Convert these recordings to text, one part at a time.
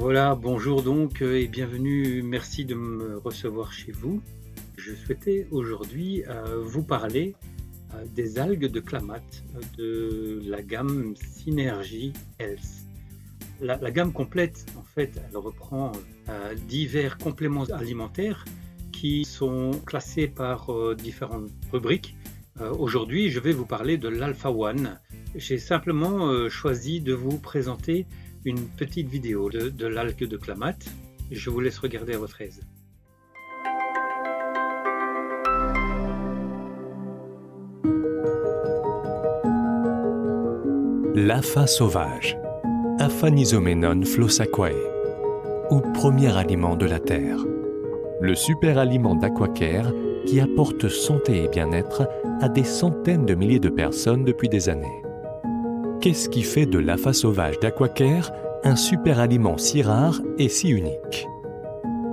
Voilà, bonjour donc et bienvenue, merci de me recevoir chez vous. Je souhaitais aujourd'hui vous parler des algues de Klamath, de la gamme Synergy Health. La gamme complète, en fait, elle reprend divers compléments alimentaires qui sont classés par différentes rubriques. Aujourd'hui, je vais vous parler de l'Alpha One. J'ai simplement choisi de vous présenter une petite vidéo de l'algue de Klamath. Je vous laisse regarder à votre aise. L'AFA sauvage, Aphanizomenon flossaquae, ou premier aliment de la Terre. Le super aliment d'Aquacare qui apporte santé et bien-être à des centaines de milliers de personnes depuis des années. Qu'est-ce qui fait de l'AFA sauvage d'Aquacare un super aliment si rare et si unique?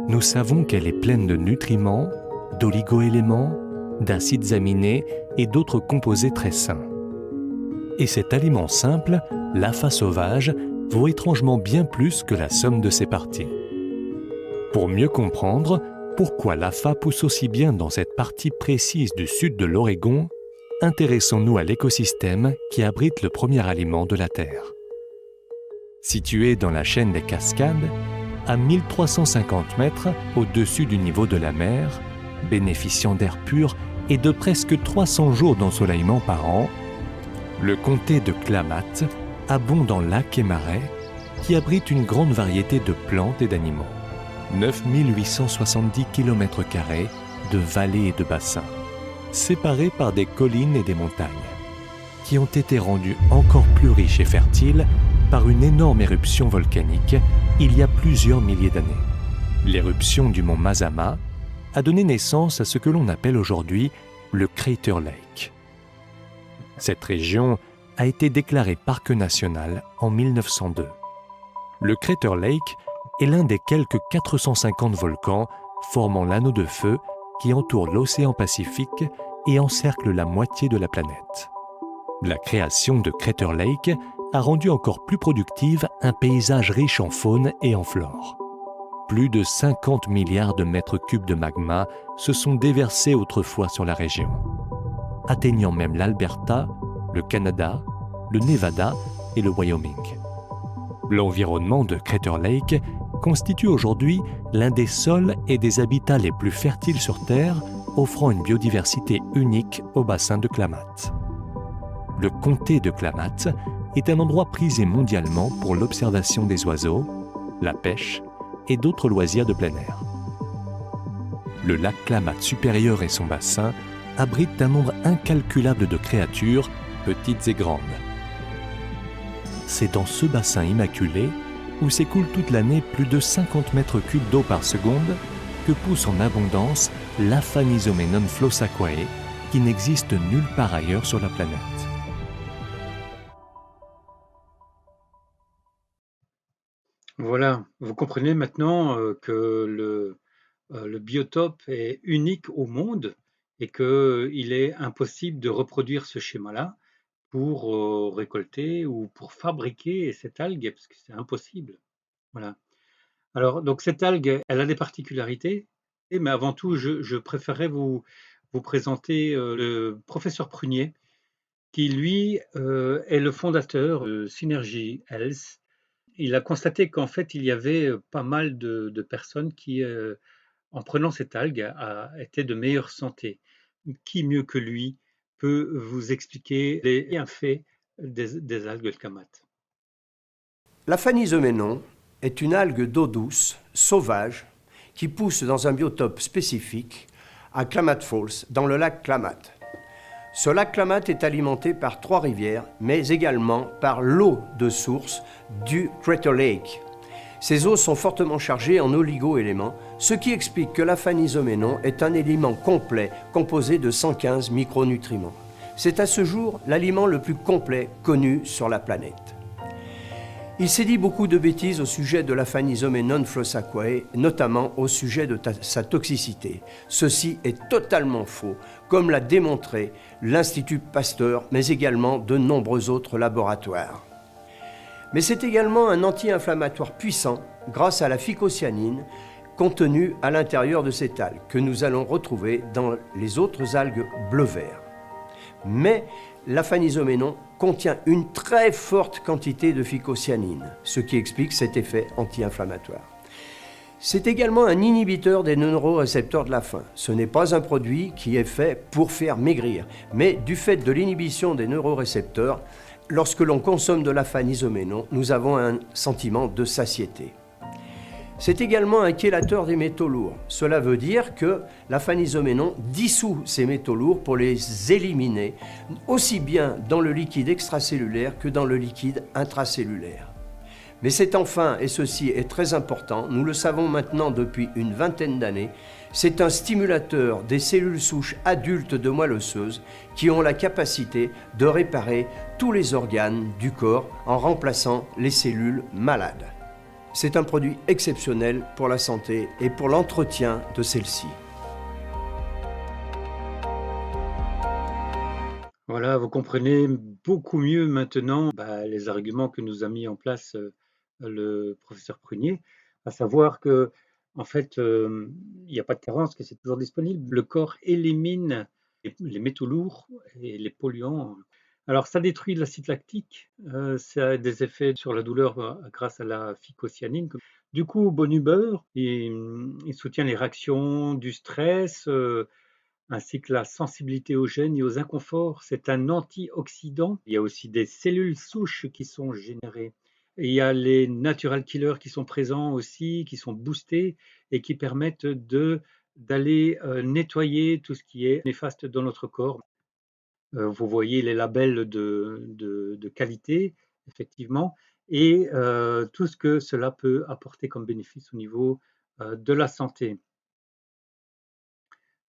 Nous savons qu'elle est pleine de nutriments, d'oligo-éléments, d'acides aminés et d'autres composés très sains. Et cet aliment simple, l'AFA sauvage, vaut étrangement bien plus que la somme de ses parties. Pour mieux comprendre pourquoi l'AFA pousse aussi bien dans cette partie précise du sud de l'Oregon, intéressons-nous à l'écosystème qui abrite le premier aliment de la Terre. Situé dans la chaîne des Cascades, à 1350 mètres au-dessus du niveau de la mer, bénéficiant d'air pur et de presque 300 jours d'ensoleillement par an, le comté de Klamath abonde en lacs et marais qui abritent une grande variété de plantes et d'animaux. 9870 km² de vallées et de bassins, séparés par des collines et des montagnes, qui ont été rendus encore plus riches et fertiles par une énorme éruption volcanique il y a plusieurs milliers d'années. L'éruption du mont Mazama a donné naissance à ce que l'on appelle aujourd'hui le Crater Lake. Cette région a été déclarée parc national en 1902. Le Crater Lake est l'un des quelques 450 volcans formant l'anneau de feu qui entoure l'océan Pacifique et encercle la moitié de la planète. La création de Crater Lake a rendu encore plus productive un paysage riche en faune et en flore. Plus de 50 milliards de mètres cubes de magma se sont déversés autrefois sur la région, atteignant même l'Alberta, le Canada, le Nevada et le Wyoming. L'environnement de Crater Lake constitue aujourd'hui l'un des sols et des habitats les plus fertiles sur Terre, offrant une biodiversité unique au bassin de Klamath. Le comté de Klamath est un endroit prisé mondialement pour l'observation des oiseaux, la pêche et d'autres loisirs de plein air. Le lac Klamath supérieur et son bassin abritent un nombre incalculable de créatures, petites et grandes. C'est dans ce bassin immaculé, où s'écoule toute l'année plus de 50 mètres cubes d'eau par seconde, que pousse en abondance l'Aphanizomenon flossaquae, qui n'existe nulle part ailleurs sur la planète. Voilà, vous comprenez maintenant que le biotope est unique au monde et qu'il est impossible de reproduire ce schéma-là pour récolter ou pour fabriquer cette algue, parce que c'est impossible. Voilà. Alors, donc cette algue, elle a des particularités, mais avant tout, je préférerais vous présenter le professeur Prunier, qui lui est le fondateur de Synergy Health. Il a constaté qu'en fait, il y avait pas mal de personnes qui, en prenant cette algue, étaient de meilleure santé. Qui mieux que lui peut vous expliquer les bienfaits des algues de Klamath? L'Aphanizomenon est une algue d'eau douce, sauvage, qui pousse dans un biotope spécifique à Klamath Falls, dans le lac Klamath. Ce lac Klamath est alimenté par 3 rivières, mais également par l'eau de source du Crater Lake. Ces eaux sont fortement chargées en oligo-éléments, ce qui explique que l'Aphanizomenon est un aliment complet composé de 115 micronutriments. C'est à ce jour l'aliment le plus complet connu sur la planète. Il s'est dit beaucoup de bêtises au sujet de l'Aphanizomenon flossaquae, notamment au sujet de sa toxicité. Ceci est totalement faux, comme l'a démontré l'Institut Pasteur, mais également de nombreux autres laboratoires. Mais c'est également un anti-inflammatoire puissant grâce à la phycocyanine contenue à l'intérieur de cette algue, que nous allons retrouver dans les autres algues bleu-vert. Mais l'afanisoménon contient une très forte quantité de phycocyanine, ce qui explique cet effet anti-inflammatoire. C'est également un inhibiteur des neurorécepteurs de la faim. Ce n'est pas un produit qui est fait pour faire maigrir, mais du fait de l'inhibition des neurorécepteurs, lorsque l'on consomme de l'afanisoménon, nous avons un sentiment de satiété. C'est également un chélateur des métaux lourds. Cela veut dire que l'afanisoménon dissout ces métaux lourds pour les éliminer, aussi bien dans le liquide extracellulaire que dans le liquide intracellulaire. Mais c'est enfin, et ceci est très important, nous le savons maintenant depuis une vingtaine d'années, c'est un stimulateur des cellules souches adultes de moelle osseuse qui ont la capacité de réparer tous les organes du corps en remplaçant les cellules malades. C'est un produit exceptionnel pour la santé et pour l'entretien de celle-ci. Voilà, vous comprenez beaucoup mieux maintenant les arguments que nous a mis en place le professeur Prunier, à savoir que en fait, il n'y a pas de carence, que c'est toujours disponible. Le corps élimine les métaux lourds et les polluants. Alors, ça détruit l'acide lactique, ça a des effets sur la douleur grâce à la phycocyanine. Du coup, bonne humeur, il soutient les réactions du stress, ainsi que la sensibilité aux gènes et aux inconforts. C'est un antioxydant. Il y a aussi des cellules souches qui sont générées. Et il y a les natural killers qui sont présents aussi, qui sont boostés et qui permettent d'aller nettoyer tout ce qui est néfaste dans notre corps. Vous voyez les labels de qualité, effectivement, et tout ce que cela peut apporter comme bénéfice au niveau de la santé.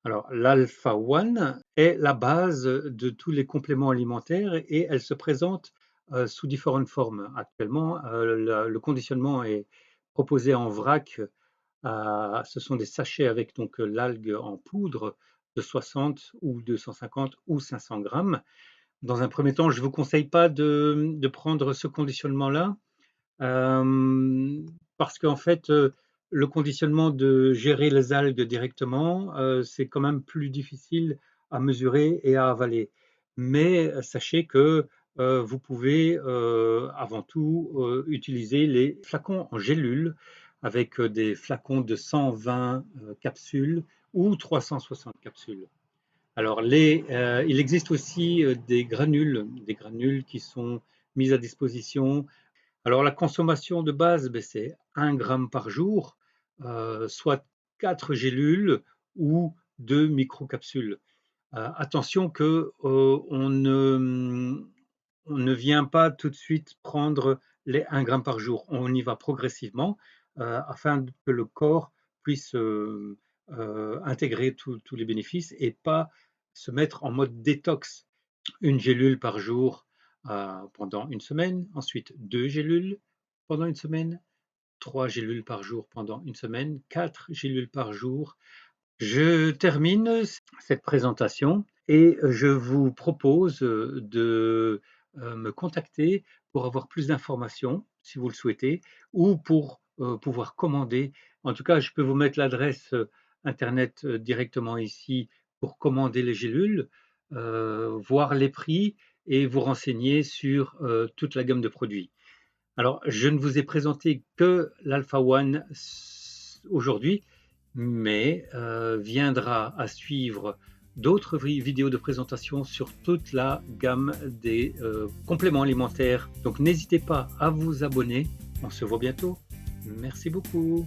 Alors, l'alpha-1 est la base de tous les compléments alimentaires et elle se présente sous différentes formes. Actuellement, le conditionnement est proposé en vrac. Ce sont des sachets avec donc l'algue en poudre de 60 ou 250 ou 500 grammes. Dans un premier temps, je ne vous conseille pas de prendre ce conditionnement-là parce qu'en fait, le conditionnement de gérer les algues directement, c'est quand même plus difficile à mesurer et à avaler. Mais sachez que vous pouvez avant tout utiliser les flacons en gélules avec des flacons de 120 capsules ou 360 capsules. Alors, il existe aussi des granules qui sont mis à disposition. Alors, la consommation de base, c'est 1 gramme par jour, soit 4 gélules ou 2 microcapsules. Attention qu'on ne vient pas tout de suite prendre les 1 gramme par jour. On y va progressivement afin que le corps puisse intégrer tous les bénéfices et pas se mettre en mode détox. Une gélule par jour pendant une semaine, ensuite 2 gélules pendant une semaine, 3 gélules par jour pendant une semaine, 4 gélules par jour. Je termine cette présentation et je vous propose de me contacter pour avoir plus d'informations, si vous le souhaitez, ou pour pouvoir commander. En tout cas, je peux vous mettre l'adresse internet directement ici pour commander les gélules, voir les prix et vous renseigner sur toute la gamme de produits. Alors, je ne vous ai présenté que l'Alpha-1 aujourd'hui, mais viendra à suivre d'autres vidéos de présentation sur toute la gamme des compléments alimentaires. Donc, n'hésitez pas à vous abonner. On se voit bientôt. Merci beaucoup.